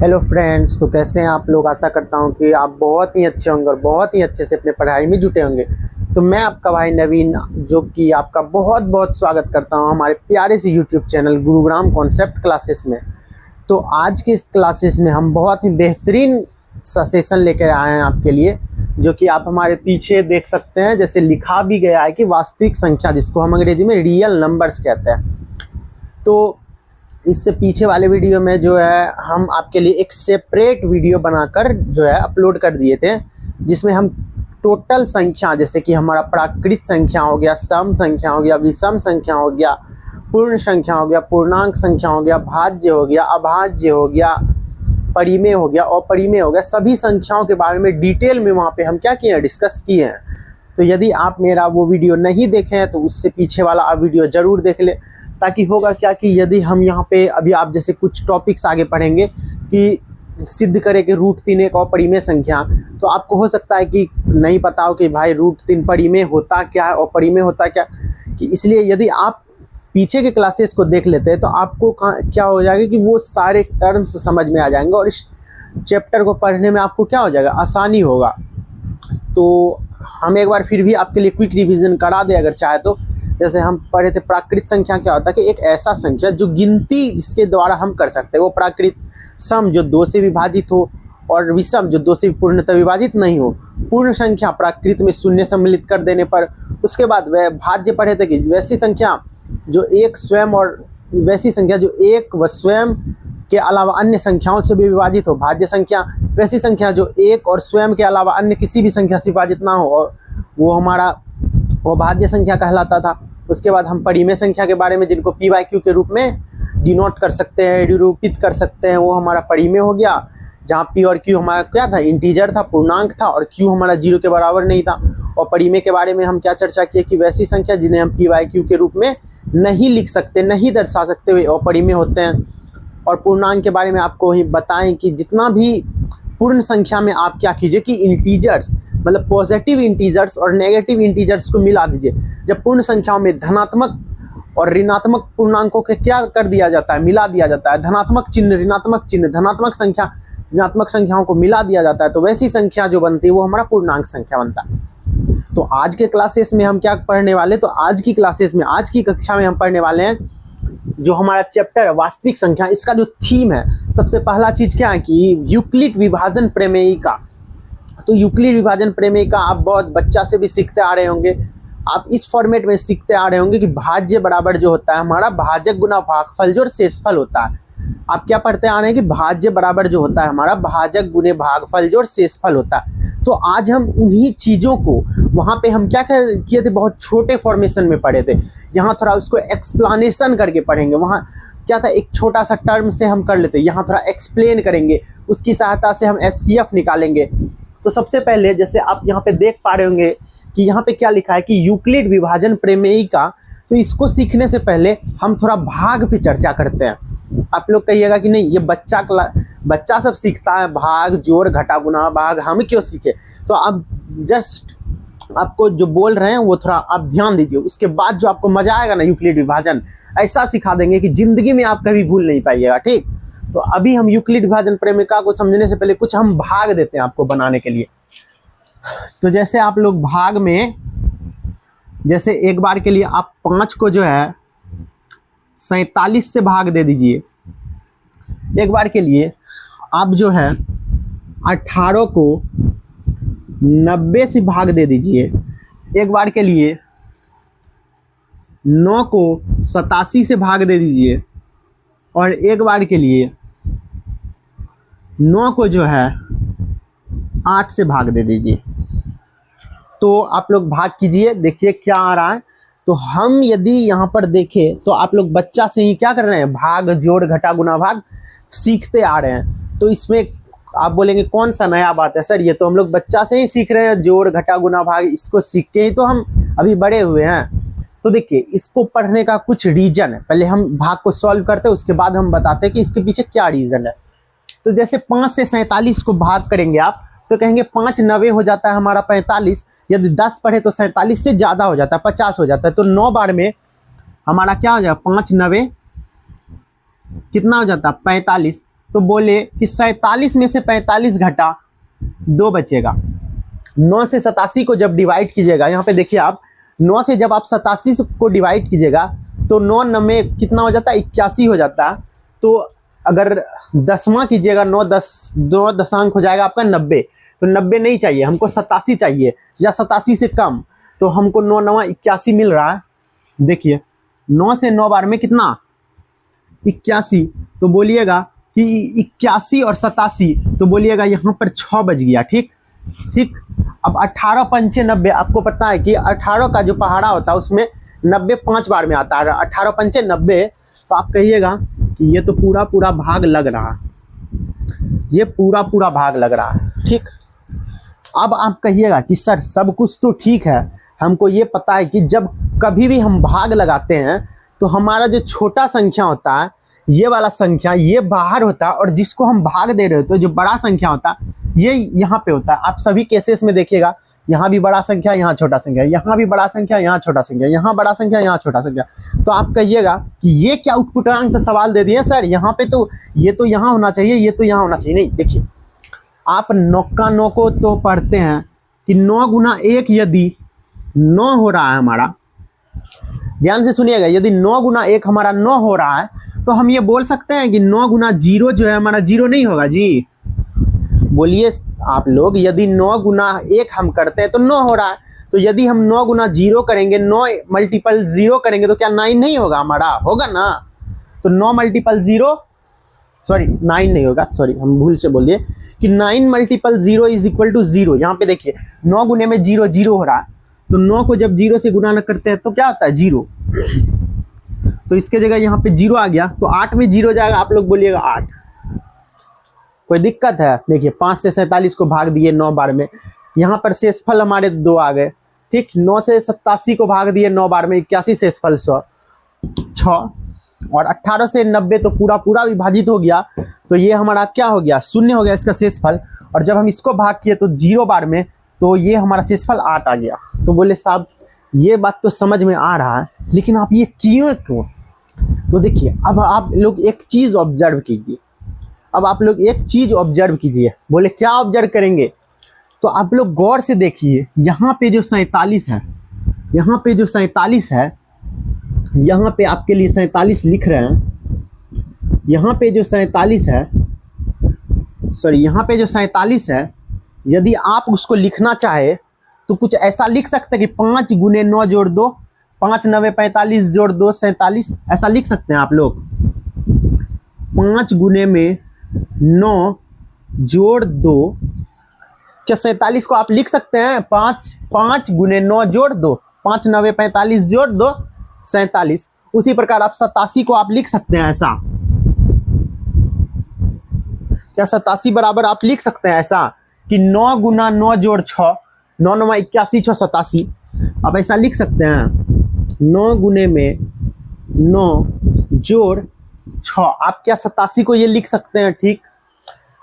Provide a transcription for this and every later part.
Hello friends, तो कैसे हैं आप लोग। आशा करता हूं कि आप बहुत ही अच्छे होंगे और बहुत ही अच्छे से अपने पढ़ाई में जुटे होंगे। तो मैं आपका भाई नवीन, जो कि आपका बहुत बहुत स्वागत करता हूं हमारे प्यारे से YouTube channel Gurugram concept classes में। तो आज के इस क्लासेस में हम बहुत ही बेहतरीन सा सेशन लेकर आए हैं आपके लिए, जो कि आप हमारे पीछे देख सकते हैं। जैसे लिखा भी गया है कि वास्तविक संख्या, जिसको हम अंग्रेजी में रियल नंबर्स कहते हैं। तो इससे पीछे वाले वीडियो में जो है हम आपके लिए एक सेपरेट वीडियो बनाकर जो है अपलोड कर दिए थे, जिसमें हम टोटल संख्या, जैसे कि हमारा प्राकृत संख्या हो गया, सम संख्या हो गया, विषम संख्या हो गया, पूर्ण संख्या हो गया, पूर्णांक संख्या हो गया, भाज्य हो गया, अभाज्य हो गया, परिमेय हो गया, अपरिमेय हो गया, सभी संख्याओं के बारे में डिटेल में वहाँ पे हम क्या किए हैं, डिस्कस किए हैं। तो यदि आप मेरा वो वीडियो नहीं देखे हैं तो उससे पीछे वाला आप वीडियो ज़रूर देख लें, ताकि होगा क्या कि यदि हम यहाँ पे अभी आप जैसे कुछ टॉपिक्स आगे पढ़ेंगे कि सिद्ध करें कि √3 एक अपरिमेय संख्या, तो आपको हो सकता है कि नहीं पता हो कि भाई √3 परिमेय होता क्या है, अपरिमेय होता क्या। कि इसलिए यदि आप पीछे के क्लासेस को देख लेते हैं तो आपको क्या हो जाएगा कि वो सारे टर्म्स समझ में आ जाएंगे और इस चैप्टर को पढ़ने में आपको क्या हो जाएगा, आसानी होगा। तो हम एक बार फिर भी आपके लिए क्विक रिवीजन करा दें अगर चाहे तो। जैसे हम पढ़े थे प्राकृत संख्या क्या होता है कि एक ऐसा संख्या जो गिनती जिसके द्वारा हम कर सकते हैं वो प्राकृत। सम जो 2 से विभाजित हो, और विषम जो 2 से पूर्णतः विभाजित नहीं हो। पूर्ण संख्या प्राकृत में शून्य सम्मिलित कर देने पर। उसके बाद वह भाज्य पढ़े थे कि वैसी संख्या जो एक स्वयं और वैसी संख्या जो एक व स्वयं के अलावा अन्य संख्याओं से भी विभाजित हो, भाज्य संख्या। वैसी संख्या जो एक और स्वयं के अलावा अन्य किसी भी संख्या से विभाजित ना हो, और वो हमारा वो भाज्य संख्या कहलाता था। उसके बाद हम परिमेय संख्या के बारे में, जिनको p/q के रूप में डिनोट कर सकते हैं, निरूपित कर सकते हैं, वो हमारा परिमेय हो गया। जहाँ p और q हमारा क्या था, इंटीजर था, पूर्णांक था, और q हमारा 0 के बराबर नहीं था। और परिमेय के बारे में हम क्या चर्चा किए कि वैसी संख्या जिन्हें हम p/q के रूप में नहीं लिख सकते, नहीं दर्शा सकते, वे अपरिमेय होते हैं। और पूर्णांक के बारे में आपको ही बताएं कि जितना भी पूर्ण संख्या में आप क्या कीजिए कि इंटीजर्स, मतलब पॉजिटिव इंटीजर्स और नेगेटिव इंटीजर्स को मिला दीजिए। जब पूर्ण संख्याओं में धनात्मक और ऋणात्मक पूर्णांकों के क्या कर दिया जाता है, मिला दिया जाता है। धनात्मक चिन्ह, ऋणात्मक चिन्ह, धनात्मक संख्या, ऋणात्मक संख्याओं को मिला दिया जाता है, तो वैसी संख्या जो बनती है वो हमारा पूर्णांक संख्या बनता है। तो आज के क्लासेस में हम क्या पढ़ने वाले, तो आज की क्लासेस में, आज की कक्षा में हम पढ़ने वाले हैं जो हमारा चैप्टर है वास्तविक संख्या। इसका जो थीम है, सबसे पहला चीज क्या है कि यूक्लिड विभाजन प्रमेयिका। तो यूक्लिड विभाजन प्रमेयिका आप बहुत बच्चा से भी सीखते आ रहे होंगे। आप इस फॉर्मेट में सीखते आ रहे होंगे कि भाज्य बराबर जो होता है हमारा भाजक गुना भागफल जो शेषफल होता है। आप क्या पढ़ते आ रहे हैं कि भाज्य बराबर जो होता है हमारा भाजक गुने भागफल जो शेषफल होता है। तो आज हम उन्हीं चीज़ों को वहाँ पे हम क्या किए थे, बहुत छोटे फॉर्मेशन में पढ़े थे। यहाँ थोड़ा उसको एक्सप्लेनेशन करके पढ़ेंगे। वहाँ क्या था, एक छोटा सा टर्म से हम कर लेते, यहाँ थोड़ा एक्सप्लेन करेंगे, उसकी सहायता से हम HCF निकालेंगे। तो सबसे पहले जैसे आप यहाँ पे देख पा रहे होंगे कि यहाँ पे क्या लिखा है कि यूक्लिड विभाजन प्रमेयिका। तो इसको सीखने से पहले हम थोड़ा भाग पे चर्चा करते हैं। आप लोग कहिएगा कि नहीं, ये बच्चा सब सीखता है, भाग, जोड़, घटा, गुना, भाग, हम क्यों सीखे। तो आप जस्ट आपको जो बोल रहे हैं वो थोड़ा आप ध्यान दीजिए। उसके बाद जो आपको मजा आएगा ना, यूक्लिड विभाजन ऐसा सिखा देंगे कि जिंदगी में आप कभी भूल नहीं पाइएगा। ठीक, तो अभी हम यूक्लिड विभाजन प्रमेयिका को समझने से पहले कुछ हम भाग देते हैं आपको बनाने के लिए। तो जैसे आप लोग भाग में, जैसे एक बार के लिए आप 5 को जो है 47 से भाग दे दीजिए। एक बार के लिए आप जो है 18 को 90 से भाग दे दीजिए। एक बार के लिए 9 को 87 से भाग दे दीजिए। और एक बार के लिए 9 को जो है 8 से भाग दे दीजिए। तो आप लोग भाग कीजिए, देखिए क्या आ रहा है। तो हम यदि यहाँ पर देखें तो आप लोग बच्चा से ही क्या कर रहे हैं, भाग, जोड़, घटा, गुना, भाग सीखते आ रहे हैं। तो इसमें आप बोलेंगे कौन सा नया बात है सर, ये तो हम लोग बच्चा से ही सीख रहे हैं, जोड़, घटा, गुना, भाग, इसको सीख के ही तो हम अभी बड़े हुए हैं। तो देखिए, इसको पढ़ने का कुछ रीजन है। पहले हम भाग को सॉल्व करते हैं, उसके बाद हम बताते हैं कि इसके पीछे क्या रीजन है। तो जैसे 5 से 47 को भाग करेंगे आप, तो कहेंगे 5 90 हो जाता है हमारा 45। यदि 10 पढ़े तो 47 से ज़्यादा हो जाता है, 50 हो जाता है। तो 9 बार में हमारा क्या हो जाएगा, 5 90 कितना हो जाता है, 45। तो बोले कि 47 में से 45 घटा 2 बचेगा। 9 से 87 को जब डिवाइड कीजिएगा, यहाँ पे देखिए आप, 9 से जब आप 87 को डिवाइड कीजिएगा तो 9 9 कितना हो जाता है, 81 हो जाता है। तो अगर 10वां कीजिएगा, 9 दशमांक हो जाएगा आपका 90। तो 90 नहीं चाहिए हमको, 87 चाहिए या 87 से कम। तो हमको 9 9 81 मिल रहा है। देखिए 9 से 9 बार में कितना, 81। तो बोलिएगा कि 81 और 87, तो बोलिएगा यहाँ पर 6 बज गया। ठीक ठीक। अब 18 पंचे 90, आपको पता है कि 18 का जो पहाड़ा होता है उसमें 90 5 बार में आता है। 18 पंचे 90। तो आप कहिएगा कि ये तो पूरा पूरा भाग लग रहा है, ये पूरा पूरा भाग लग रहा है। ठीक। अब आप कहिएगा कि सर सब कुछ तो ठीक है, हमको ये पता है कि जब कभी भी हम भाग लगाते हैं तो हमारा जो छोटा संख्या होता है, ये वाला संख्या ये बाहर होता है, और जिसको हम भाग दे रहे होते हैं जो बड़ा संख्या होता है ये यहाँ पे होता है। आप सभी केसेस में देखिएगा, यहाँ भी बड़ा संख्या, यहाँ छोटा संख्या, यहाँ भी बड़ा संख्या, यहाँ छोटा संख्या, यहाँ बड़ा संख्या, यहाँ छोटा संख्या। तो आप कहिएगा कि ये क्या उत्पुटांक से सवाल दे दिए सर, यहाँ पे तो ये तो यहाँ होना चाहिए, ये तो यहाँ होना चाहिए। नहीं, देखिए आप 9 का 9 को तो पढ़ते हैं कि 9 गुना 1 यदि 9 हो रहा है हमारा, ध्यान से सुनिएगा, यदि 9 गुना 1 हमारा 9 हो रहा है तो हम ये बोल सकते हैं कि 9 गुना 0 जो है हमारा 0 नहीं होगा जी। बोलिए आप लोग, यदि 9 गुना 1 हम करते हैं तो 9 हो रहा है, तो यदि हम 9 गुना 0 करेंगे, 9 मल्टीपल 0 करेंगे तो क्या 9 नहीं होगा हमारा, होगा ना। तो 9 मल्टीपल 0, सॉरी 9 नहीं होगा, सॉरी हम भूल से बोल दिए कि 9 मल्टीपल 0 इज इक्वल टू 0। यहाँ पे देखिए 9 गुने में 0 0 हो रहा है, तो 9 को जब 0 से गुना करते हैं तो क्या होता है 0। तो इसके जगह यहाँ पे 0 आ गया, तो 8 में 0 जाएगा, आप लोग बोलिएगा 8। कोई दिक्कत है? देखिए 5 से 47 को भाग दिए 9 बार में, यहाँ पर शेषफल हमारे 2 आ गए। ठीक। 9 से 87 को भाग दिए 9 बार में, 81 शेषफल 6, और 18 से 90 तो पूरा पूरा विभाजित हो गया, तो ये हमारा क्या हो गया, 0 हो गया इसका शेषफल। और जब हम इसको भाग किए तो 0 बार में, तो ये हमारा शेषफल 8 आ गया। तो बोले साहब ये बात तो समझ में आ रहा है, लेकिन आप ये क्यों? तो देखिए अब आप लोग एक चीज ऑब्जर्व कीजिए, अब आप लोग एक चीज ऑब्जर्व कीजिए। बोले क्या ऑब्जर्व करेंगे? तो आप लोग गौर से देखिए, यहाँ पे जो 47 है, यहाँ पे जो 47 है, यहाँ पे आपके लिए 47 लिख रहे हैं, यहाँ पे जो 47 है, सॉरी यहाँ पे जो 47 है, यदि आप उसको लिखना चाहे तो कुछ ऐसा लिख सकते हैं कि 5 गुने 9 जोड़ 2, 5 9 45 जोड़ 2 47, ऐसा लिख सकते हैं आप लोग। 5 गुने में 9 जोड़ 2, क्या 47 को आप लिख सकते हैं? 5 गुने 9 जोड़ 2, 5 9 45 जोड़ 2 47। उसी प्रकार आप 87 को आप लिख सकते हैं ऐसा, क्या 87 बराबर आप लिख सकते हैं ऐसा कि 9 गुना 9 जोड़ 6, 9 9 81 6 87। आप ऐसा लिख सकते हैं 9 गुने में 9 जोड़ 6। आप क्या 87 को ये लिख सकते हैं? ठीक।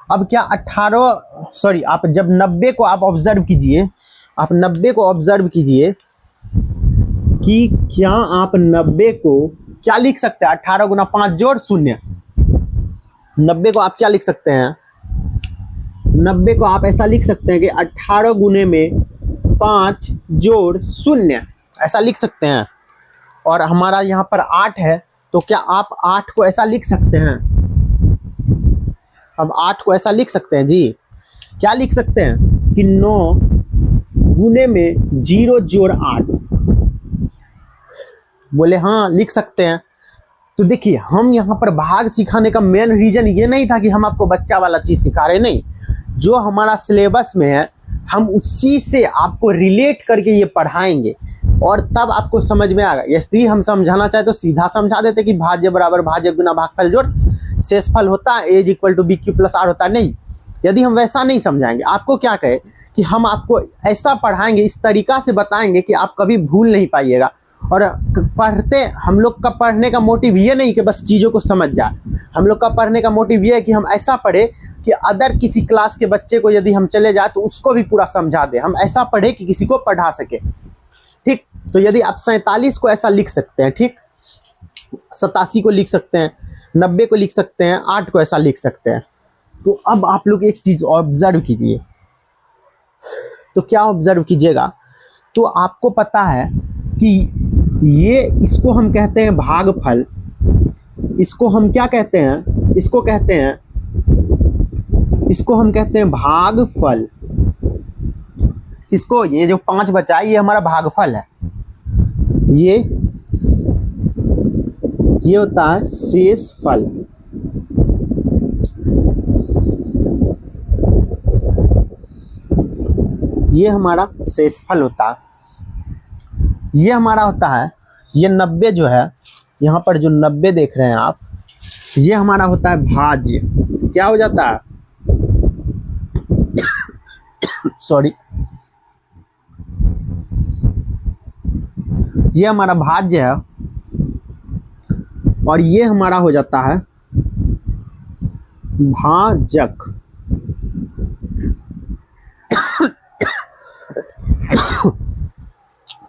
अब क्या 18, सॉरी आप जब 90 को आप ऑब्जर्व कीजिए, आप 90 को ऑब्जर्व कीजिए कि क्या आप 90 को क्या लिख सकते हैं? 18 गुना 5 जोड़ 0। 90 को आप क्या लिख सकते हैं? 90 को आप ऐसा लिख सकते हैं कि 18 गुने में 5 जोड़ 0, ऐसा लिख सकते हैं। और हमारा यहाँ पर 8 है, तो क्या आप 8 को ऐसा लिख सकते हैं? अब 8 को ऐसा लिख सकते हैं जी, क्या लिख सकते हैं कि 9 गुने में 0 जोड़ 8। बोले हाँ लिख सकते हैं। तो देखिए हम यहाँ पर भाग सिखाने का मेन रीजन ये नहीं था कि हम आपको बच्चा वाला चीज़ सिखा रहे, नहीं, जो हमारा सिलेबस में है हम उसी से आपको रिलेट करके ये पढ़ाएंगे और तब आपको समझ में आएगा। यदि हम समझाना चाहे तो सीधा समझा देते कि भाज्य बराबर भाज्य गुना भागफल जोड़ शेषफल होता है, A is equal to B Q plus R होता है। नहीं, यदि हम वैसा नहीं समझाएंगे, आपको क्या कहे कि हम आपको ऐसा पढ़ाएंगे, इस तरीका से बताएंगे कि आप कभी भूल नहीं पाइएगा। और पढ़ते हम लोग का पढ़ने का मोटिव ये नहीं कि बस चीज़ों को समझ जाए, हम लोग का पढ़ने का मोटिव ये है कि हम ऐसा पढ़े कि अदर किसी क्लास के बच्चे को यदि हम चले जाए तो उसको भी पूरा समझा दे। हम ऐसा पढ़े कि किसी को पढ़ा सके। ठीक, तो यदि आप 47 को ऐसा लिख सकते हैं, ठीक, 87 को लिख सकते हैं, 90 को लिख सकते हैं, 8 को ऐसा लिख सकते हैं। तो अब आप लोग एक चीज़ ऑब्जर्व कीजिए। तो क्या ऑब्जर्व कीजिएगा, तो आपको पता है कि ये इसको हम कहते हैं भागफल, इसको हम क्या कहते हैं, इसको हम कहते हैं भागफल। इसको ये जो 5 बचा है ये हमारा भागफल है। ये होता है शेषफल। ये हमारा शेषफल होता है। ये हमारा होता है, ये 90 जो है, यहाँ पर जो 90 देख रहे हैं आप, ये हमारा होता है भाज्य। क्या हो जाता है सॉरी, ये हमारा भाज्य है और ये हमारा हो जाता है भाजक।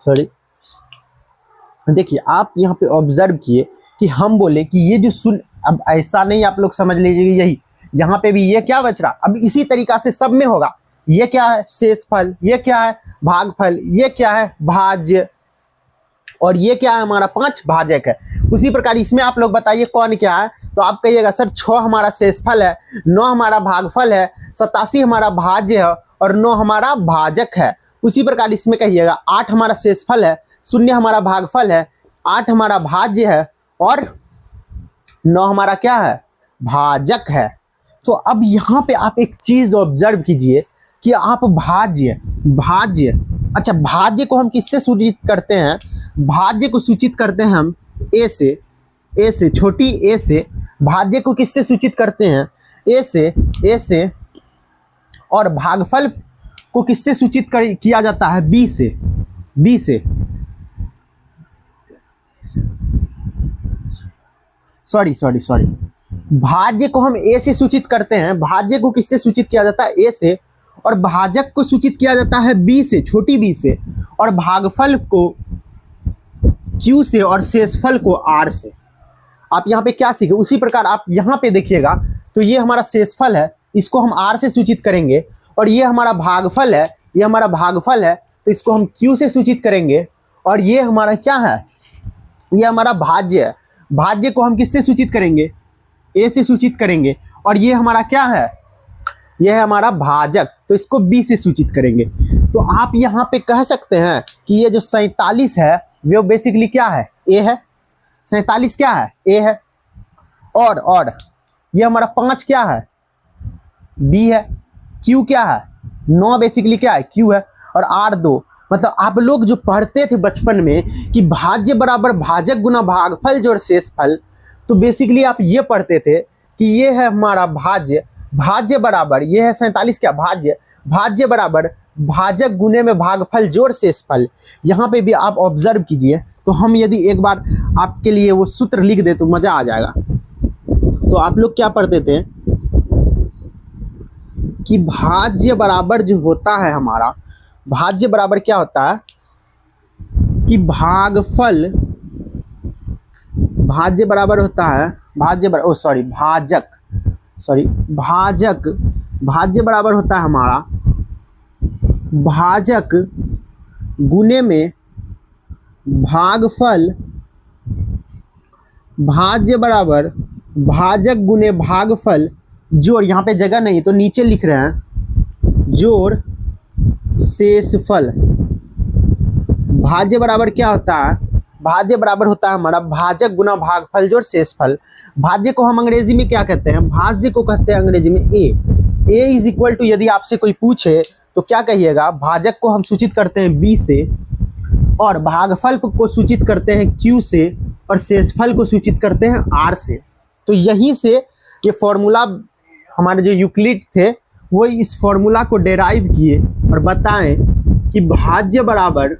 सॉरी, देखिए आप यहाँ पे ऑब्जर्व किए कि हम बोले कि ये जो अब ऐसा नहीं, आप लोग समझ लीजिए यही, यहाँ पे भी ये क्या बच रहा, अब इसी तरीका से सब में होगा। ये क्या है शेषफल, ये क्या है भागफल, ये क्या है भाज्य, और ये क्या है हमारा 5 भाजक है। उसी प्रकार इसमें आप लोग बताइए कौन क्या है। तो आप कहिएगा सर 6 हमारा शेषफल है, 9 हमारा भागफल है, 87 हमारा भाज्य है और 9 हमारा भाजक है। उसी प्रकार इसमें कहिएगा 8 हमारा शेषफल है, 0 हमारा भागफल है, 8 हमारा भाज्य है और 9 हमारा क्या है भाजक है। तो अब यहाँ पे आप एक चीज ऑब्जर्व कीजिए कि आप भाज्य, अच्छा भाज्य को हम किससे सूचित करते हैं, भाज्य को सूचित करते हैं हम ए से, छोटी ए से। भाज्य को किससे सूचित करते हैं ए से, और भागफल को किससे सूचित किया जाता है बी से। सॉरी, भाज्य को हम ए से सूचित करते हैं, भाज्य को किससे सूचित किया जाता है ए से, और भाजक को सूचित किया जाता है बी से, छोटी बी से, और भागफल को क्यू से और शेषफल को आर से। आप यहाँ पे क्या सीखे, उसी प्रकार आप यहाँ पे देखिएगा। तो ये हमारा शेषफल है, इसको हम आर से सूचित करेंगे, और ये हमारा भागफल है, तो इसको हम क्यू से सूचित करेंगे, और ये हमारा क्या है, ये हमारा भाज्य है। भाज्य को हम किससे सूचित करेंगे ए से सूचित करेंगे, और ये हमारा क्या है, यह है हमारा भाजक, तो इसको बी से सूचित करेंगे। तो आप यहाँ पे कह सकते हैं कि ये जो 47 है वो बेसिकली क्या है ए है, 47 क्या है ए है, और ये हमारा 5 क्या है बी है, क्यू क्या है 9 बेसिकली क्या है क्यू है, और आर 2। मतलब आप लोग जो पढ़ते थे बचपन में कि भाज्य बराबर भाजक गुना भागफल जोड़ शेषफल, तो बेसिकली आप ये पढ़ते थे कि ये है हमारा भाज्य बराबर, ये है 47 क्या भाज्य बराबर भाजक गुने में भागफल जोड़ शेषफल। यहाँ पे भी आप ऑब्जर्व कीजिए। तो हम यदि एक बार आपके लिए वो सूत्र लिख दे तो मजा आ जाएगा। तो आप लोग क्या पढ़ते थे कि भाज्य बराबर जो होता है हमारा, भाज्य बराबर क्या होता है कि भागफल, भाज्य बराबर होता है भाज्य बराबर होता है हमारा भाजक गुने में भागफल, भाज्य बराबर भाजक गुने भागफल जोड़, यहाँ पे जगह नहीं तो नीचे लिख रहे हैं जोड़ शेषफल। भाज्य बराबर क्या होता है, भाज्य बराबर होता है हमारा भाजक गुना भागफल जोड़ शेषफल। भाज्य को हम अंग्रेजी में क्या कहते हैं, भाज्य को कहते हैं अंग्रेजी में ए इज इक्वल टू, यदि आपसे कोई पूछे तो क्या कहिएगा, भाजक को हम सूचित करते हैं बी से, और भागफल को सूचित करते हैं क्यू से, और शेषफल को सूचित करते हैं आर से। तो यहीं से ये फॉर्मूला हमारे जो यूक्लिड थे वो इस फॉर्मूला को डेराइव किए और बताएं कि भाज्य बराबर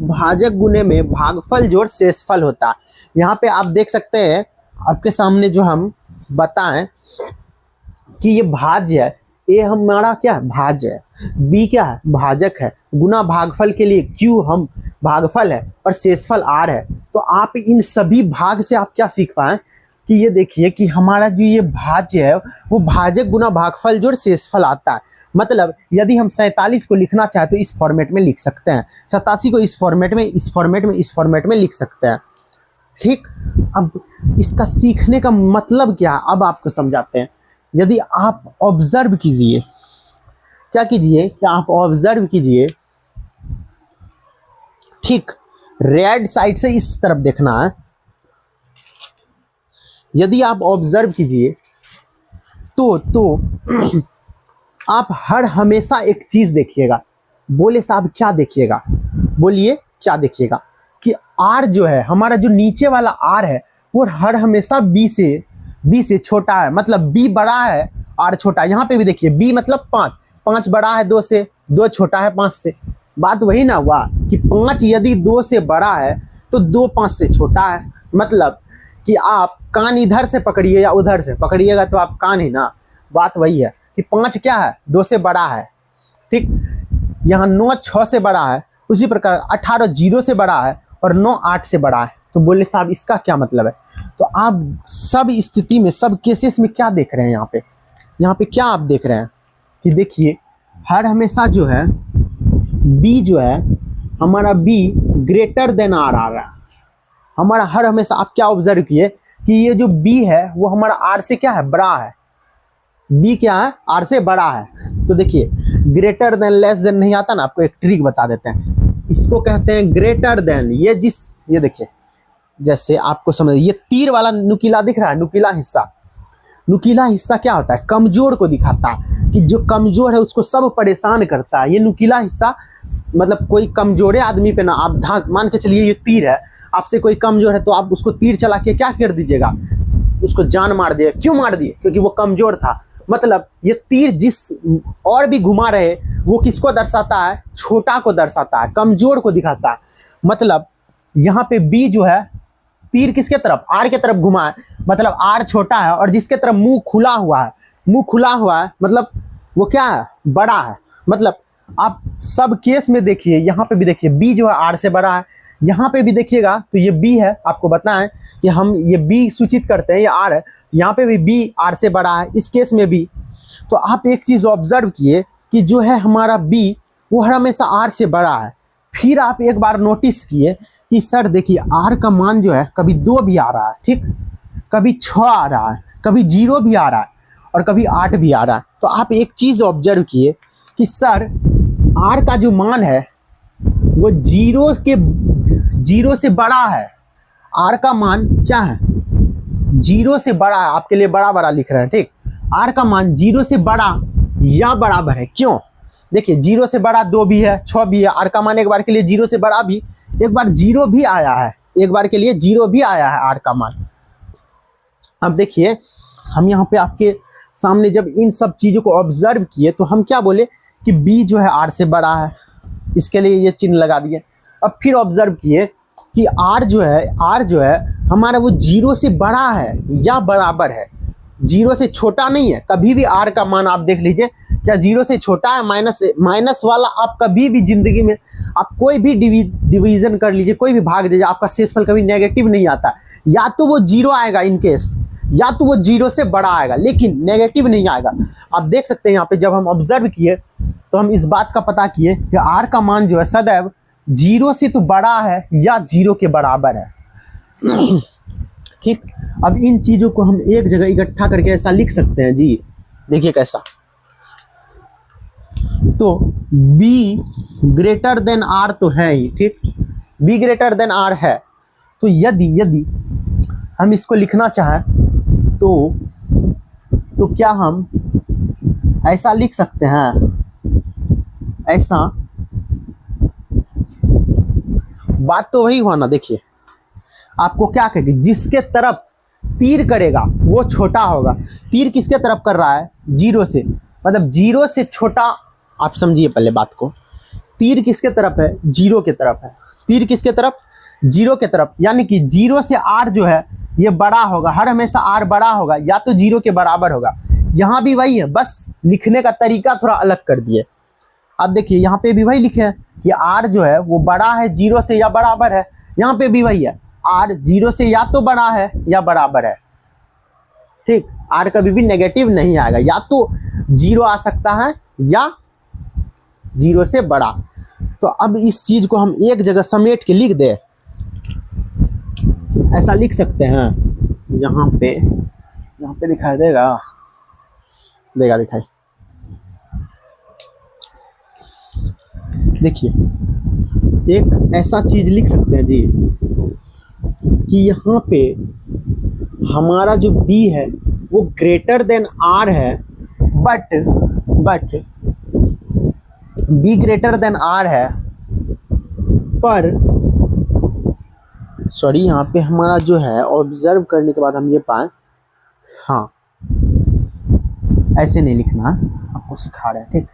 भाजक गुने में भागफल जोड़ शेषफल होता है। यहाँ पे आप देख सकते हैं आपके सामने जो हम बताएं कि ये भाज्य है, ए हमारा क्या है भाज्य है, बी क्या है भाजक है, गुना भागफल के लिए Q हम भागफल है और शेषफल R है। तो आप इन सभी भाग से आप क्या सीख पाए कि ये देखिए कि हमारा जो ये भाज्य है वो भाजक गुना भागफल जोड़ शेषफल आता है। मतलब यदि हम 47 को लिखना चाहें तो इस फॉर्मेट में लिख सकते हैं, 87 को इस फॉर्मेट में, इस फॉर्मेट में, इस फॉर्मेट में लिख सकते हैं। ठीक, अब इसका सीखने का मतलब क्या है अब आपको समझाते हैं। यदि आप ऑब्जर्व कीजिए, क्या कीजिए कि आप ऑब्जर्व कीजिए, ठीक, रेड साइड से इस तरफ देखना है। यदि आप ऑब्जर्व कीजिए तो आप हर हमेशा एक चीज देखिएगा। बोले साहब क्या देखिएगा? बोलिए क्या देखिएगा? कि R जो है हमारा, जो नीचे वाला R है वो हर हमेशा B से छोटा है। मतलब B बड़ा है, R छोटा है। यहाँ पे भी देखिए B मतलब 5 बड़ा है 2 से, 2 छोटा है 5 से। बात वही ना हुआ कि 5 यदि 2 से बड़ा है तो 2 5 से छोटा है। मतलब कि आप कान इधर से पकड़िए या उधर से पकड़िएगा तो आप कान ही ना। बात वही है कि 5 क्या है? 2 से बड़ा है। ठीक, यहाँ 9 6 से बड़ा है, उसी प्रकार 18 0 से बड़ा है और 9 8 से बड़ा है। तो बोले साहब इसका क्या मतलब है? तो आप सब स्थिति में, सब केसेस में क्या देख रहे हैं यहाँ पे क्या आप देख रहे हैं कि देखिए हर हमेशा जो है B जो है हमारा B ग्रेटर देन R आ रहा है हमारा। हर हमेशा आप क्या ऑब्जर्व किए कि ये जो B है वो हमारा R से क्या है? बड़ा है। B क्या है? R से बड़ा है। तो देखिए ग्रेटर देन लेस देन नहीं आता ना, आपको एक ट्रिक बता देते हैं। इसको कहते हैं ग्रेटर देन। ये देखिए, जैसे आपको समझ, ये तीर वाला नुकीला दिख रहा है, नुकीला हिस्सा क्या होता है? कमजोर को दिखाता है कि जो कमजोर है उसको सब परेशान करता है। ये नुकीला हिस्सा मतलब कोई कमजोरे आदमी पे ना आप मान के चलिए ये तीर है, आपसे कोई कमजोर है तो आप उसको तीर चला के क्या कर दीजिएगा? उसको जान मार दिए। क्यों मार दिए? क्योंकि वो कमजोर था। मतलब ये तीर जिस और भी घुमा रहे वो किसको दर्शाता है? छोटा को दर्शाता है, कमजोर को दिखाता है। मतलब यहाँ पे B जो है तीर किसके तरफ? R के तरफ घुमा है। मतलब R छोटा है और जिसके तरफ मुंह खुला हुआ है मतलब वो क्या है? बड़ा है। मतलब आप सब केस में देखिए, यहाँ पे भी देखिए B जो है R से बड़ा है। यहाँ पे भी देखिएगा तो ये B है। आपको बताना है कि हम ये B सूचित करते हैं, ये R है। यहाँ पे भी B R से बड़ा है, इस केस में भी। तो आप एक चीज ऑब्जर्व किए कि जो है हमारा B वो हर हमेशा R से बड़ा है। फिर आप एक बार नोटिस किए कि सर देखिए R का मान जो है कभी 2 भी आ रहा है, ठीक, कभी 6 आ रहा है, कभी 0 भी आ रहा है और कभी 8 भी आ रहा है। तो आप एक चीज ऑब्जर्व किए कि सर R का जो मान है वो 0 से बड़ा है। R का मान क्या है? 0 से बड़ा है। आपके लिए बड़ा लिख रहे हैं, ठीक। R का मान 0 से बड़ा या बराबर है। क्यों? देखिए 0 से बड़ा 2 भी है, 6 भी है। R का मान एक बार के लिए 0 से बड़ा भी, एक बार 0 भी आया है, एक बार के लिए 0 भी आया है R का मान। अब देखिए हम यहाँ पे आपके सामने जब इन सब चीजों को ऑब्जर्व किए तो हम क्या बोले कि B जो है R से बड़ा है, इसके लिए ये चिन्ह लगा दिए। अब फिर ऑब्जर्व किए कि R जो है हमारा वो 0 से बड़ा है या बराबर है, 0 से छोटा नहीं है। कभी भी R का मान आप देख लीजिए, क्या 0 से छोटा है? माइनस वाला आप कभी भी जिंदगी में आप कोई भी डिवीजन कर लीजिए, कोई भी भाग दीजिए, आपका शेषफल कभी नेगेटिव नहीं आता। या तो वो 0 आएगा इन केस, या तो वो 0 से बड़ा आएगा, लेकिन नेगेटिव नहीं आएगा। आप देख सकते हैं यहाँ पे जब हम ऑब्जर्व किए तो हम इस बात का पता किए कि R का मान जो है सदैव 0 से तो बड़ा है या 0 के बराबर है। ठीक, अब इन चीजों को हम एक जगह इकट्ठा करके ऐसा लिख सकते हैं जी। देखिए कैसा, तो B ग्रेटर देन R तो है ही, ठीक, B ग्रेटर देन R है। तो यदि हम इसको लिखना चाहें तो क्या हम ऐसा लिख सकते हैं? ऐसा बात तो वही हुआ ना। देखिए आपको क्या कहेगी, जिसके तरफ तीर करेगा वो छोटा होगा। तीर किसके तरफ कर रहा है? 0 से, मतलब 0 से छोटा। आप समझिए पहले बात को, तीर किसके तरफ है? 0 के तरफ है। तीर किसके तरफ? 0 के तरफ। यानी कि 0 से R जो है ये बड़ा होगा, हर हमेशा R बड़ा होगा या तो 0 के बराबर होगा। यहाँ भी वही है, बस लिखने का तरीका थोड़ा अलग कर दिए। अब देखिए यहाँ पे भी वही लिखे हैं कि r जो है वो बड़ा है 0 से या बराबर है। यहाँ पे भी वही है, r 0 से या तो बड़ा है या बराबर है, ठीक। r कभी भी नेगेटिव नहीं आएगा, या तो 0 आ सकता है या 0 से बड़ा। तो अब इस चीज को हम एक जगह समेट के लिख दे, ऐसा लिख सकते हैं। यहाँ पे दिखाई देगा, दिखाई। देखिए एक ऐसा चीज लिख सकते हैं जी कि यहाँ पे हमारा जो b है वो ग्रेटर देन r है, but b greater than r है, पर सॉरी यहाँ पे हमारा जो है ऑब्जर्व करने के बाद हम ये पाए, हाँ ऐसे नहीं लिखना, आपको सिखा रहे हैं, ठीक।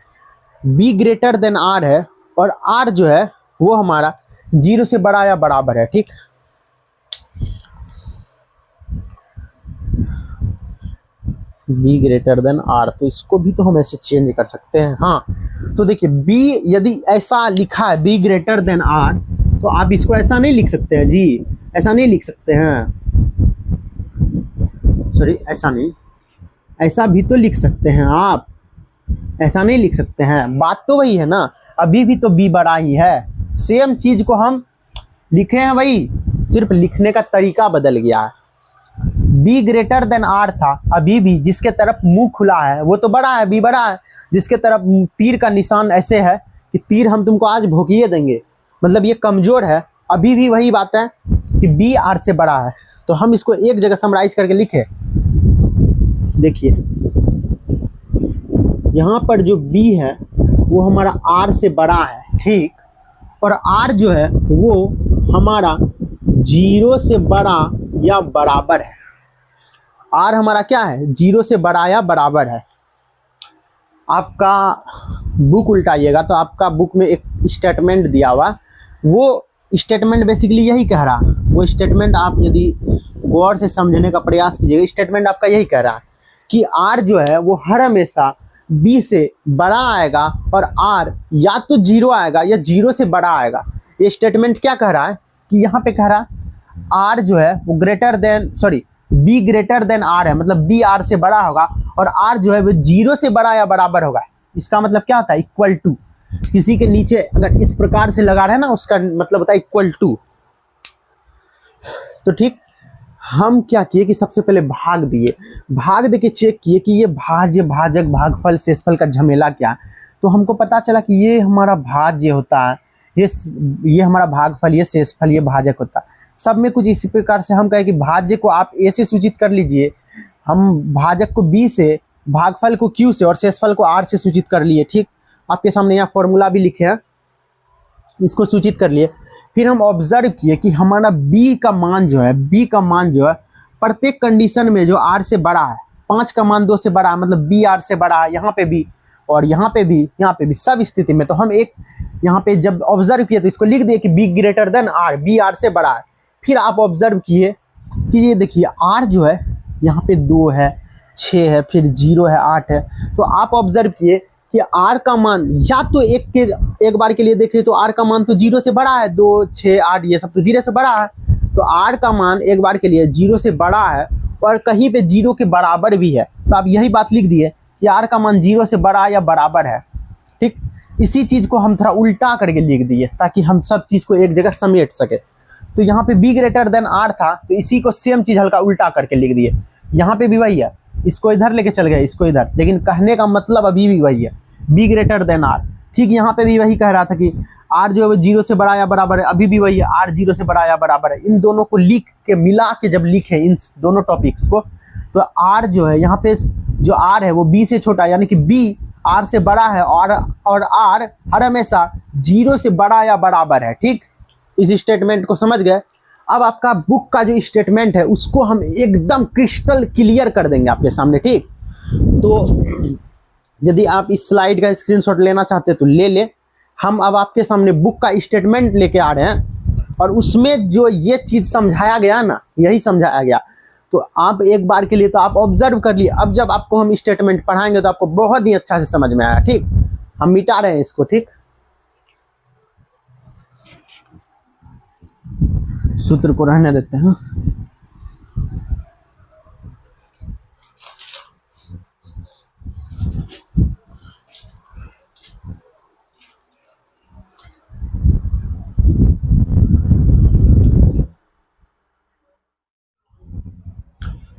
b ग्रेटर देन r है और r जो है वो हमारा 0 से बड़ा या बराबर है, ठीक। b ग्रेटर देन r, तो इसको भी तो हम ऐसे चेंज कर सकते हैं, हाँ। तो देखिए b यदि ऐसा लिखा है b ग्रेटर देन r, तो आप इसको ऐसा नहीं लिख सकते हैं जी, ऐसा नहीं लिख सकते हैं, सॉरी ऐसा नहीं, ऐसा भी तो लिख सकते हैं आप, ऐसा नहीं लिख सकते हैं। बात तो वही है ना, अभी भी तो b बड़ा ही है, सेम चीज को हम लिखे हैं वही, सिर्फ लिखने का तरीका बदल गया है। b ग्रेटर देन r था, अभी भी जिसके तरफ मुंह खुला है वो तो बड़ा है, b बड़ा है। जिसके तरफ तीर का निशान ऐसे है कि तीर हम तुमको आज भोंकिए देंगे, मतलब ये कमजोर है, अभी भी वही बात है कि b r से बड़ा है। तो हम इसको एक जगह समराइज करके लिखे, देखिए यहाँ पर जो b है वो हमारा r से बड़ा है, ठीक, और r जो है वो हमारा 0 से बड़ा या बराबर है। r हमारा क्या है, 0 से बड़ा या बराबर है। आपका बुक उल्टाइएगा तो आपका बुक में एक स्टेटमेंट दिया हुआ, वो स्टेटमेंट बेसिकली यही कह रहा है, वो स्टेटमेंट आप यदि गौर से समझने का प्रयास कीजिएगा, स्टेटमेंट आपका यही कह रहा है कि r जो है वो हर हमेशा b से बड़ा आएगा और r या तो 0 आएगा या 0 से बड़ा आएगा। ये स्टेटमेंट क्या कह रहा है कि यहाँ पे कह रहा है r जो है वो greater than, sorry b greater than r है, मतलब b r से बड़ा होगा और r जो है वो 0 से बड़ा या बराबर होगा। इसका मतलब क्या होता है, इक्वल टू। किसी के नीचे अगर इस प्रकार से लगा रहे हैं ना, उसका मतलब होता है इक्वल टू। तो ठीक, हम क्या किए कि सबसे पहले भाग दिए, भाग दे के चेक किए कि ये भाज्य, भाजक, भागफल, शेषफल का झमेला क्या। तो हमको पता चला कि ये हमारा भाज्य होता है, ये हमारा भागफल, ये शेषफल, ये भाजक होता है। सब में कुछ इसी प्रकार से हम कहें कि भाज्य को आप ए से सूचित कर लीजिए, हम भाजक को बी से, भागफल को क्यू से और शेषफल को आर से सूचित कर लिए, ठीक। आपके सामने यहाँ फॉर्मूला भी लिखे हैं, इसको सूचित कर लिए। फिर हम ऑब्जर्व किए कि हमारा b का मान जो है प्रत्येक कंडीशन में जो r से बड़ा है, 5 का मान 2 से बड़ा है, मतलब b r से बड़ा है, यहाँ पे भी और यहाँ पे भी सब स्थिति में। तो हम एक यहाँ पे जब ऑब्जर्व किए तो इसको लिख दिए कि b greater than r, b r से बड़ा है। फिर आप ऑब्जर्व किए कि ये देखिए r जो है यहाँ पे 2 है, 6 है, फिर 0 है, 8 है। तो आप ऑब्जर्व किए कि r का मान या तो एक बार के लिए देखें तो r का मान तो 0 से बड़ा है, 2, 6, 8 ये सब तो 0 से बड़ा है। तो r का मान एक बार के लिए 0 से बड़ा है और कहीं पे 0 के बराबर भी है। तो आप यही बात लिख दिए कि r का मान 0 से बड़ा या बराबर है, ठीक। इसी चीज को हम थोड़ा उल्टा करके लिख दिए ताकि हम सब चीज को एक जगह समेट सके। तो यहाँ पे b ग्रेटर देन r था, तो इसी को सेम चीज हल्का उल्टा करके लिख दिए। यहाँ पे भी वही है, इसको इधर लेके चल गए, इसको इधर, लेकिन कहने का मतलब अभी भी वही है, b ग्रेटर देन r। ठीक, यहाँ पे भी वही कह रहा था कि r जो है 0 से बड़ा या बराबर है, अभी भी वही है, r 0 से बड़ा या बराबर है। इन दोनों को लिख के मिला के जब लिखे इन दोनों टॉपिक्स को, तो r जो है यहाँ पे जो r है वो b से छोटा, यानी कि b r से बड़ा है और r हर हमेशा 0 से बड़ा या बराबर है। ठीक, इस स्टेटमेंट को समझ गए। अब आपका बुक का जो स्टेटमेंट है उसको हम एकदम क्रिस्टल क्लियर कर देंगे आपके सामने। ठीक, तो यदि आप इस स्लाइड का स्क्रीनशॉट लेना चाहते हैं तो ले ले। हम अब आपके सामने बुक का स्टेटमेंट लेके आ रहे हैं और उसमें जो ये चीज समझाया गया ना, यही समझाया गया। तो आप एक बार के लिए तो आप ऑब्जर्व कर लिए, अब जब आपको हम स्टेटमेंट पढ़ाएंगे तो आपको बहुत ही अच्छा से समझ में आया। ठीक, हम मिटा रहे हैं इसको। ठीक, सूत्र को रहने देते हैं।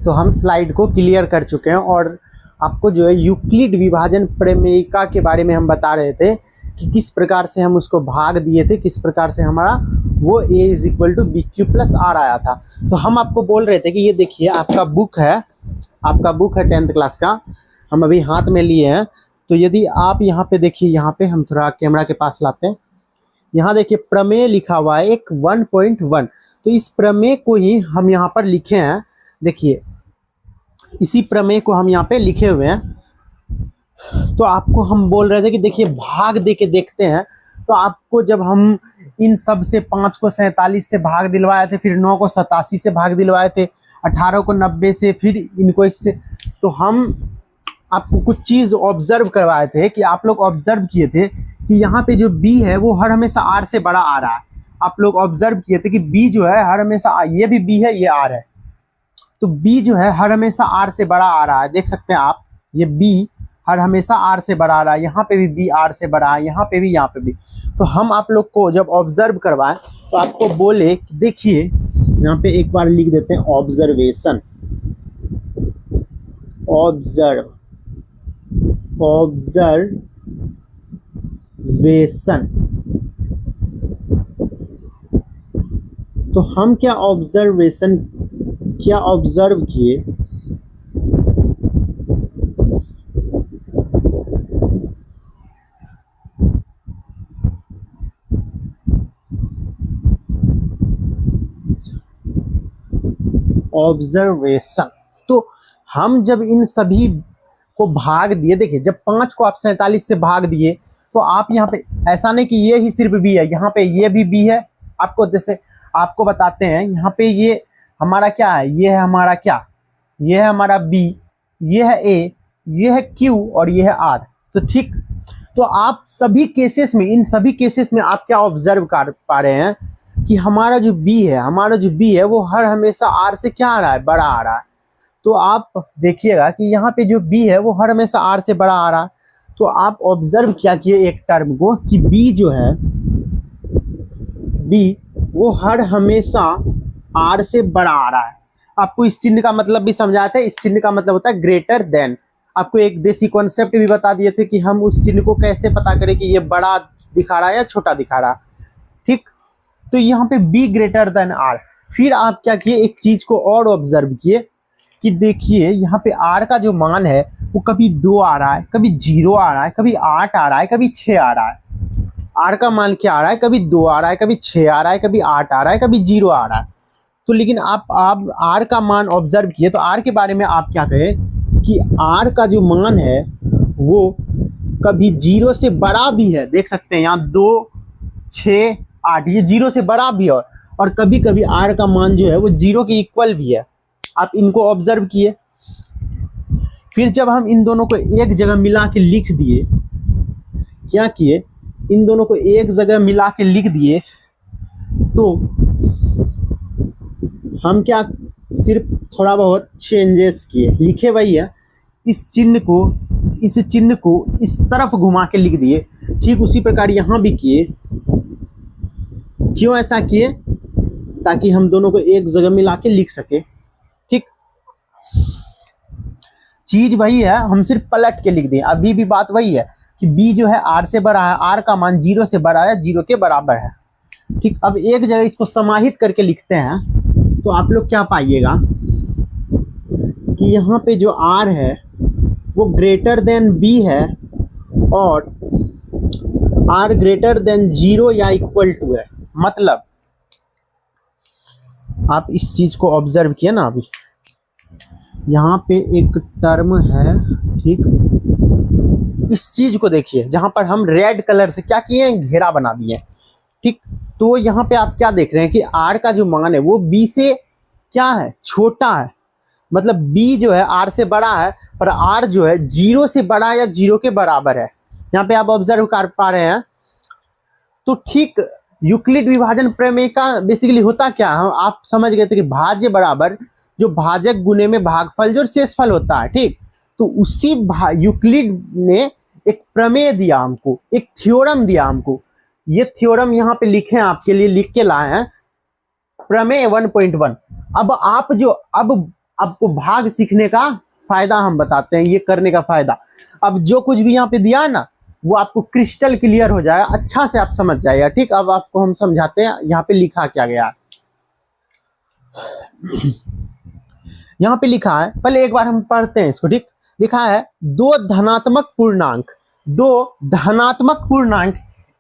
तो हम स्लाइड को क्लियर कर चुके हैं और आपको जो है यूक्लिड विभाजन प्रमेयिका के बारे में हम बता रहे थे कि किस प्रकार से हम उसको भाग दिए थे, किस प्रकार से हमारा वो a is equal to B Q plus R आया था। तो हम आपको बोल रहे थे कि ये देखिए आपका बुक है 10th क्लास का, हम अभी हाथ में लिए हैं। तो यदि आप यहाँ पे देखिए, यहाँ पे हम थोड़ा कैमरा के पास लाते हैं, यहाँ देखिए प्रमेय लिखा हुआ है एक 1.1। तो इस प्रमेय को ही हम यहाँ पर लिखे हैं, देखिए इसी प्रमेय को हम यहाँ पे लिखे हुए हैं। तो आपको हम बोल रहे थे कि देखिए भाग दे के देखते हैं। तो आपको जब हम इन सब से 5 को 47 से भाग दिलवाए थे, फिर 9 को 87 से भाग दिलवाए थे, 18 को 90 से, फिर इनको इससे, तो हम आपको कुछ चीज़ ऑब्जर्व करवाए थे कि आप लोग ऑब्जर्व किए थे कि यहाँ पे जो बी है वो हर हमेशा आर से बड़ा आ रहा है। आप लोग ऑब्जर्व किए थे कि बी जो है हर हमेशा, ये भी बी है, ये आर है, तो बी जो है हर हमेशा आर से बड़ा आ रहा है। देख सकते हैं आप, ये बी हर हमेशा आर से बड़ा आ रहा है, यहाँ पे भी बी आर से बड़ा है, यहाँ पे भी, यहाँ पे भी। तो हम आप लोग को जब ऑब्जर्व करवाएं तो आपको बोले कि देखिए, यहाँ पे एक बार लिख देते हैं ऑब्जर्वेशन, ऑब्जर्वेशन। तो हम क्या ऑब्जर्व किए, ऑब्जर्वेशन। तो हम जब इन सभी को भाग दिए, देखिए जब 5 को आप 47 से भाग दिए तो आप यहाँ पे, ऐसा नहीं कि ये ही सिर्फ बी है, यहाँ पे ये भी बी है। आपको जैसे आपको बताते हैं, यहाँ पे ये हमारा क्या है, ये है हमारा क्या, ये है हमारा बी, ये है ए, ये है क्यू और ये है आर। तो ठीक, तो आप सभी केसेस में, इन सभी केसेस में आप क्या ऑब्जर्व कर पा रहे हैं कि हमारा जो बी है वो हर हमेशा आर से क्या आ रहा है, बड़ा आ रहा है। तो आप देखिएगा कि यहाँ पे जो बी है वो हर हमेशा आर से बड़ा आ रहा है। तो आप ऑब्जर्व क्या किए एक टर्म को कि बी जो है, बी वो हर हमेशा आर से बड़ा आ रहा है। आपको इस चिन्ह का मतलब भी समझाते हैं, इस चिन्ह का मतलब होता है ग्रेटर देन। आपको एक देसी कॉन्सेप्ट भी बता दिए थे कि हम उस चिन्ह को कैसे पता करें कि ये बड़ा दिखा रहा है या छोटा दिखा रहा है। ठीक, तो यहाँ पे बी ग्रेटर देन आर। फिर आप क्या किए, एक चीज को और ऑब्जर्व किए कि देखिए यहाँ पे आर का जो मान है वो कभी 2 आ रहा है, कभी 0 आ रहा है, कभी 8 आ रहा है, कभी 6 आ रहा है। आर का मान क्या आ रहा है, कभी 2 आ रहा है, कभी 6 आ रहा है, कभी 8 आ रहा है, कभी 0 आ रहा है। तो लेकिन आप आर का मान ऑब्जर्व किए तो आर के बारे में आप क्या कहें कि आर का जो मान है वो कभी 0 से बड़ा भी है। देख सकते हैं यहाँ 2, 6, 8, ये 0 से बड़ा भी है, और कभी कभी आर का मान जो है वो 0 के इक्वल भी है। आप इनको ऑब्जर्व किए। फिर जब हम इन दोनों को एक जगह मिला के लिख दिए, क्या किए, इन दोनों को एक जगह मिला के लिख दिए, तो हम क्या सिर्फ थोड़ा बहुत चेंजेस किए, लिखे वही है, इस चिन्ह को इस तरफ घुमा के लिख दिए। ठीक उसी प्रकार यहाँ भी किए। क्यों ऐसा किए, ताकि हम दोनों को एक जगह मिला के लिख सके। ठीक, चीज वही है, हम सिर्फ पलट के लिख दें। अभी भी बात वही है कि b जो है r से बड़ा है, r का मान 0 से बड़ा है, 0 के बराबर है। ठीक, अब एक जगह इसको समाहित करके लिखते हैं तो आप लोग क्या पाइएगा कि यहाँ पे जो r है वो ग्रेटर देन b है और r ग्रेटर देन 0 या इक्वल टू है। मतलब आप इस चीज को ऑब्जर्व किया ना, अभी यहाँ पे एक टर्म है। ठीक, इस चीज को देखिए, जहां पर हम रेड कलर से क्या किए हैं, घेरा बना दिए। ठीक, तो यहाँ पे आप क्या देख रहे हैं कि r का जो मान है वो b से क्या है, छोटा है। मतलब b जो है r से बड़ा है, पर r जो है 0 से बड़ा या 0 के बराबर है। यहाँ पे आप ऑब्जर्व कर पा रहे हैं। तो ठीक यूक्लिड विभाजन प्रमेय का बेसिकली होता क्या है, आप समझ गए थे कि भाज्य बराबर जो भाजक गुने में भागफल जो शेषफल होता है, ठीक। तो उसी यूक्लिड ने एक प्रमेय दिया हमको, एक थ्योरम दिया हमको। ये थ्योरम यहाँ पे लिखे हैं, आपके लिए लिख के लाए हैं, प्रमेय 1.1। अब आपको भाग सीखने का फायदा हम बताते हैं, ये करने का फायदा। अब जो कुछ भी यहाँ पे दिया है ना, वो आपको क्रिस्टल क्लियर हो जाएगा, अच्छा से आप समझ जाएगा, ठीक। अब आपको हम समझाते हैं यहाँ पे लिखा क्या गया है। यहाँ पे लिखा है, पहले एक बार हम पढ़ते हैं इसको, ठीक। लिखा है दो धनात्मक पूर्णांक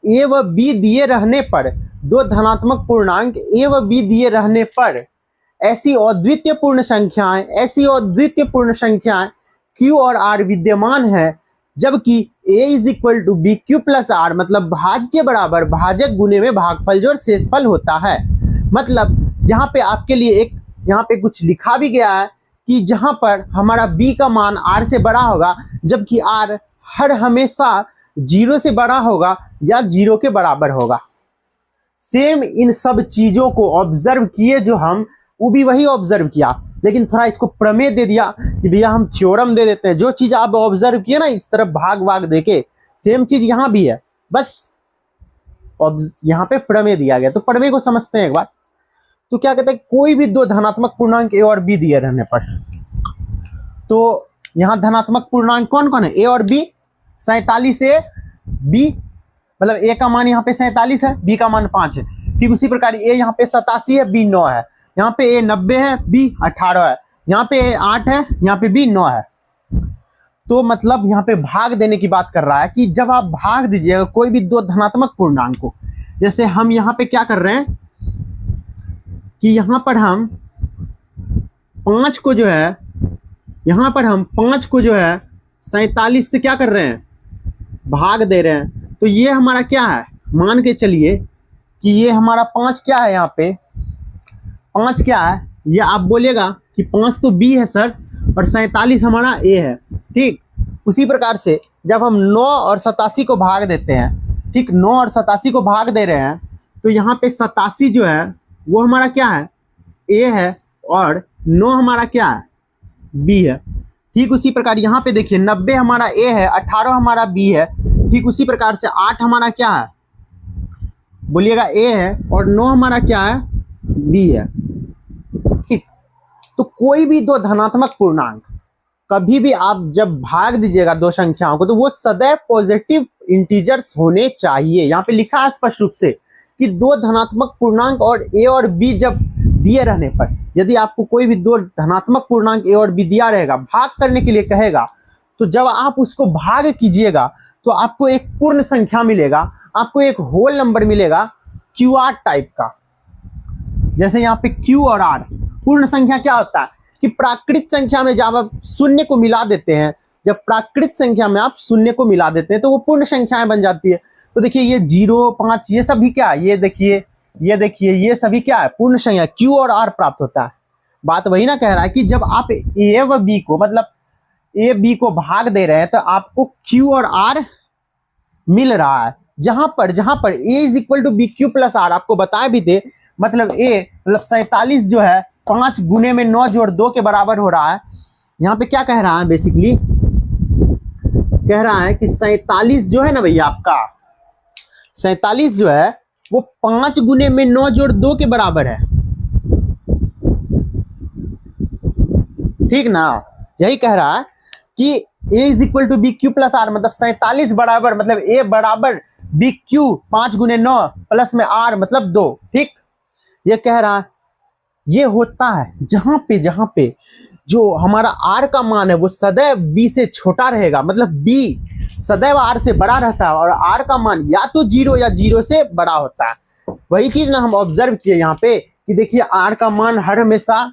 ए व बी दिए रहने पर, दो धनात्मक पूर्णांक ए व बी दिए रहने पर ऐसी अद्वितीय पूर्ण संख्याएं Q और R विद्यमान है, जबकि A is equal to B Q plus R, मतलब भाज्य बराबर भाजक गुने में भागफल जो शेषफल होता है। मतलब जहां पे आपके लिए एक यहाँ पे कुछ लिखा भी गया है कि जहां पर हमारा B का मान R से बड़ा होगा, जबकि R हर हमेशा 0 से बड़ा होगा या 0 के बराबर होगा। सेम इन सब चीजों को ऑब्जर्व किए जो हम, वो भी वही ऑब्जर्व किया, लेकिन थोड़ा इसको प्रमेय दे दिया कि भैया हम थ्योरम दे देते हैं। जो चीज आप ऑब्जर्व किए ना, इस तरफ भाग देके, सेम चीज यहाँ भी है, बस यहाँ पे प्रमेय दिया गया। तो प्रमेय को समझते हैं एक बार। तो क्या कहते हैं, कोई भी दो धनात्मक पूर्णांक ए और बी दिए रहने पर, तो यहाँ धनात्मक पूर्णांक कौन कौन है, ए और बी। 47 ए बी, मतलब ए का मान यहाँ पे 47 है, बी का मान 5 है। ठीक उसी प्रकार ए यहाँ पे 87 है, बी 9 है। यहाँ पे ए 90 है, बी 18 है। यहाँ पे ए 8 है, यहाँ पे बी 9 है। तो मतलब यहाँ पे भाग देने की बात कर रहा है कि जब आप भाग दीजिएगा कोई भी दो धनात्मक पूर्णांक को, जैसे हम यहाँ पे क्या कर रहे हैं कि यहाँ पर हम 5 को जो है, यहाँ पर हम 5 को जो है 47 से क्या कर रहे हैं, भाग दे रहे हैं। तो ये हमारा क्या है, मान के चलिए कि ये हमारा 5 क्या है, यहाँ पे 5 क्या है, ये आप बोलिएगा कि 5 तो बी है सर, और 47 हमारा ए है। ठीक उसी प्रकार से जब हम 9 और 87 को भाग देते हैं, ठीक 9 और 87 को भाग दे रहे हैं, तो यहाँ पे 87 जो है वो हमारा क्या है, ए है, और 9 हमारा क्या है, बी है। ठीक उसी प्रकार यहाँ पे देखिए 90 हमारा ए है, 18 हमारा बी है। ठीक उसी प्रकार से 8 हमारा क्या है, बोलिएगा ए है, और 9 हमारा क्या है, बी है। ठीक, तो कोई भी दो धनात्मक पूर्णांक कभी भी आप जब भाग दीजिएगा दो संख्याओं को, तो वो सदैव पॉजिटिव इंटीजर्स होने चाहिए। यहाँ पे लिखा है स्पष्ट रूप से कि दो धनात्मक पूर्णांक और ए और बी जब दिए रहने पर, यदि आपको कोई भी दो धनात्मक पूर्णांक ए और बी दिया रहेगा, भाग करने के लिए कहेगा, तो जब आप उसको भाग कीजिएगा तो आपको एक पूर्ण संख्या मिलेगा, आपको एक होल नंबर मिलेगा क्यू आर टाइप का। जैसे यहाँ पे क्यू और आर पूर्ण संख्या क्या होता है कि प्राकृत संख्या में जब आप शून्य को मिला देते हैं, जब प्राकृत संख्या में आप शून्य को मिला देते हैं तो वो पूर्ण संख्याएं बन जाती है। तो देखिए ये 0, 5 ये सभी क्या है, ये देखिए ये सभी क्या है, पूर्ण संख्या, क्यू और आर प्राप्त होता है। बात वही ना कह रहा है कि जब आप ए व बी को, मतलब ए बी को भाग दे रहे हैं, तो आपको क्यू और आर मिल रहा है। जहां पर A is equal to B Q plus R, आपको बताए भी थे, मतलब ए मतलब 47 जो है 5 गुने में 9 जोड़ 2 के बराबर हो रहा है। यहाँ पे क्या कह रहा है, बेसिकली कह रहा है कि 47 जो है ना भैया, आपका 47 जो है वो 5 गुने में 9 जोड़ 2 के बराबर है। ठीक ना, यही कह रहा है कि a is equal to B Q plus R, मतलब 47 बराबर, मतलब a बराबर बी क्यू 5 गुने 9 प्लस में r मतलब 2। ठीक, ये कह रहा है ये होता है जहां पे जो हमारा r का मान है वो सदैव b से छोटा रहेगा, मतलब b सदैव r से बड़ा रहता है, और r का मान या तो 0 या 0 से बड़ा होता है। वही चीज ना हम ऑब्जर्व किए यहाँ पे कि देखिए r का मान हर हमेशा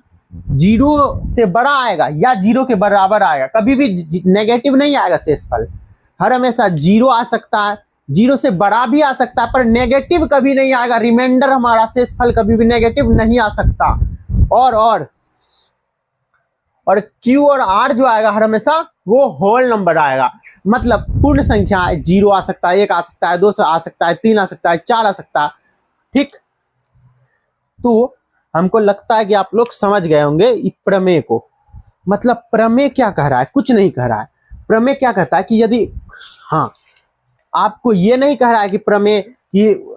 0 से बड़ा आएगा या 0 के बराबर आएगा, कभी भी नेगेटिव नहीं आएगा शेषफल। हर हमेशा 0 आ सकता है, 0 से बड़ा भी आ सकता है, पर नेगेटिव कभी नहीं आएगा। रिमाइंडर हमारा शेषफल कभी भी नेगेटिव नहीं आ सकता। और Q और R जो आएगा हर हमेशा वो होल नंबर आएगा, मतलब पूर्ण संख्या 0 आ सकता है, 1 आ सकता है, 2 आ सकता है, 3 आ सकता है, 4 आ सकता है, ठीक, तो हमको लगता है कि आप लोग समझ गए होंगे प्रमेय को। मतलब प्रमेय क्या कह रहा है, कुछ नहीं कह रहा है। प्रमेय क्या कहता है कि यदि, हाँ, आपको ये नहीं कह रहा है कि प्रमेय कि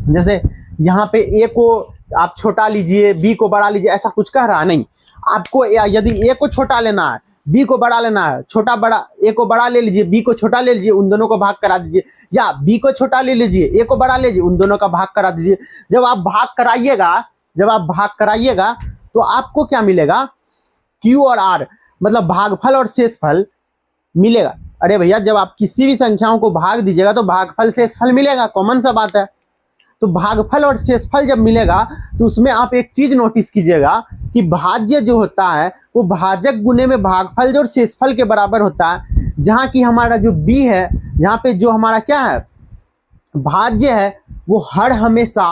जैसे यहाँ पे ए को आप छोटा लीजिए, बी को बड़ा लीजिए, ऐसा कुछ कह रहा है नहीं। आपको यदि ए को छोटा लेना है, बी को बड़ा लेना है, छोटा बड़ा, ए को बड़ा ले लीजिए, बी को छोटा ले लीजिए, उन दोनों को भाग करा दीजिए, या बी को छोटा ले लीजिए, ए को बड़ा लीजिए, उन दोनों का भाग करा दीजिए। जब आप भाग कराइएगा तो आपको क्या मिलेगा, क्यू और आर, मतलब भागफल और शेषफल मिलेगा। अरे भैया, जब आप किसी भी संख्याओं को भाग दीजिएगा तो भागफल शेषफल मिलेगा, कॉमन सा बात है। तो भागफल और शेषफल जब मिलेगा तो उसमें आप एक चीज नोटिस कीजिएगा कि भाज्य जो होता है वो भाजक गुने में भागफल जो और शेषफल के बराबर होता है। जहाँ की हमारा जो बी है, जहाँ पे जो हमारा क्या है भाज्य है, वो हर हमेशा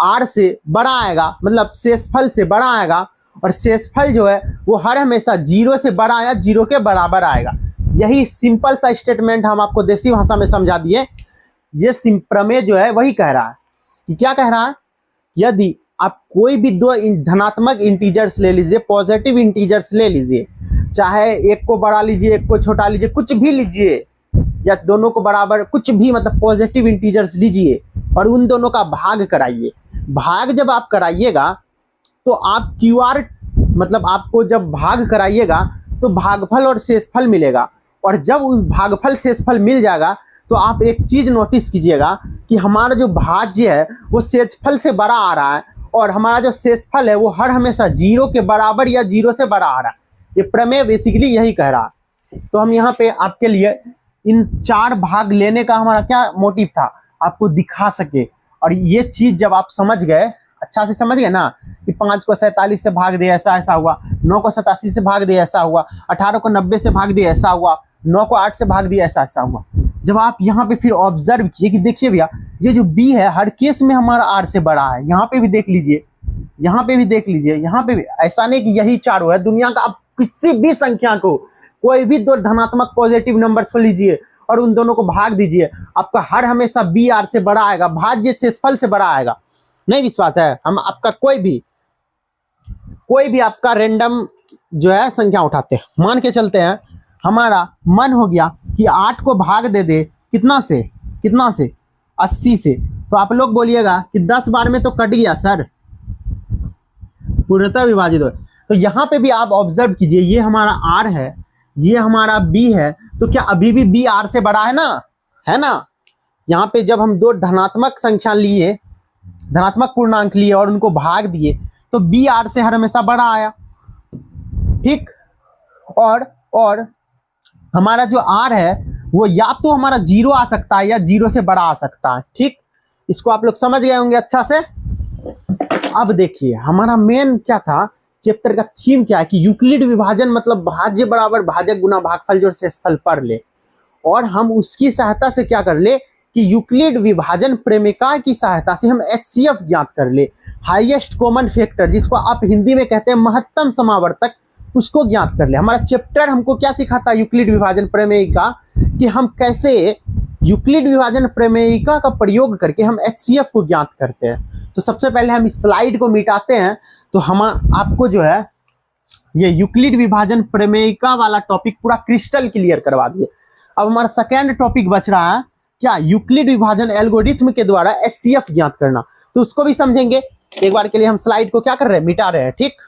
आर से बड़ा आएगा, मतलब शेषफल से बड़ा आएगा, और शेषफल जो है वो हर हमेशा 0 से बड़ा या 0 के बराबर आएगा। यही सिंपल सा स्टेटमेंट हम आपको देसी भाषा में समझा दिए। ये प्रमेय जो है वही कह रहा है कि क्या कह रहा है, यदि आप कोई भी दो धनात्मक इंटीजर्स ले लीजिए, पॉजिटिव इंटीजर्स ले लीजिए, चाहे एक को बड़ा लीजिए, एक को छोटा लीजिए, कुछ भी लीजिए, या दोनों को बराबर, कुछ भी, मतलब पॉजिटिव इंटीजर्स लीजिए और उन दोनों का भाग कराइए। भाग जब आप कराइएगा तो आप क्यू आर, मतलब आपको जब भाग कराइएगा तो भागफल और शेषफल मिलेगा। और जब उस भागफल शेषफल मिल जाएगा तो आप एक चीज नोटिस कीजिएगा कि हमारा जो भाज्य है वो शेषफल से बड़ा आ रहा है, और हमारा जो शेषफल है वो हर हमेशा 0 के बराबर या 0 से बड़ा आ रहा है। ये प्रमेय बेसिकली यही कह रहा है। तो हम यहाँ पे आपके लिए इन 4 भाग लेने का हमारा क्या मोटिव था, आपको दिखा सके। और ये चीज जब आप समझ गए, अच्छा से समझ गए ना, कि 5 को 47 से भाग दिया ऐसा ऐसा हुआ, 9 को 87 से भाग दिया ऐसा हुआ, 18 को 90 से भाग दिया ऐसा हुआ, 9 को 8 से भाग दिया ऐसा ऐसा हुआ। जब आप यहाँ पे फिर ऑब्जर्व किए कि देखिए भैया, ये जो बी है हर केस में हमारा आर से बड़ा है। यहाँ पे भी देख लीजिए, यहाँ पे भी देख लीजिए, यहाँ पे भी। ऐसा नहीं कि यही चारों है दुनिया का, आप किसी भी संख्या को, कोई भी दो धनात्मक पॉजिटिव नंबर्स को लीजिए और उन दोनों को भाग दीजिए, आपका हर हमेशा बी आर से बड़ा आएगा, भाज्य शेषफल से बड़ा आएगा। नहीं विश्वास है, हम आपका कोई भी आपका रैंडम जो है संख्या उठाते हैं, मान के चलते हैं हमारा मन हो गया कि 8 को भाग दे कितना से 80 से, तो आप लोग बोलिएगा कि 10 बार में तो कट गया सर, पूर्णतः विभाजित हो। तो यहाँ पे भी आप ऑब्जर्व कीजिए, ये हमारा आर है, ये हमारा बी है, तो क्या अभी भी बी आर से बड़ा है ना। यहाँ पे जब हम दो धनात्मक संख्या लिए, धनात्मक पूर्णांक लिए और उनको भाग दिए, तो बी आर से हर हमेशा बड़ा आया, ठीक। और हमारा जो आर है वो या तो हमारा 0 आ सकता है या 0 से बड़ा आ सकता है, ठीक। इसको आप लोग समझ गए होंगे अच्छा से। अब देखिए हमारा मेन क्या था, चैप्टर का थीम क्या है कि यूक्लिड विभाजन, मतलब भाज्य बराबर भाजक गुना भागफल जोड़ शेषफल पढ़ ले, और हम उसकी सहायता से क्या कर ले कि यूक्लिड विभाजन प्रेमिका की सहायता से हम HCF ज्ञात कर ले, हाईएस्ट कॉमन फैक्टर, जिसको आप हिंदी में कहते हैं महत्तम समावर्तक, उसको ज्ञात कर ले। हमारा चैप्टर हमको क्या सिखाता है यूक्लिड विभाजन प्रमेयिका, कि हम कैसे यूक्लिड विभाजन प्रमेयिका का प्रयोग करके हम HCF को ज्ञात करते हैं। तो सबसे पहले हम इस स्लाइड को मिटाते हैं, तो हम आपको जो है ये यूक्लिड विभाजन प्रमेयिका वाला टॉपिक पूरा क्रिस्टल क्लियर करवा दिए। अब हमारा सेकेंड टॉपिक बच रहा है क्या, यूक्लिड विभाजन एल्गोरिथ्म के द्वारा HCF ज्ञात करना। तो उसको भी समझेंगे। एक बार के लिए हम स्लाइड को क्या कर रहे हैं, मिटा रहे हैं, ठीक।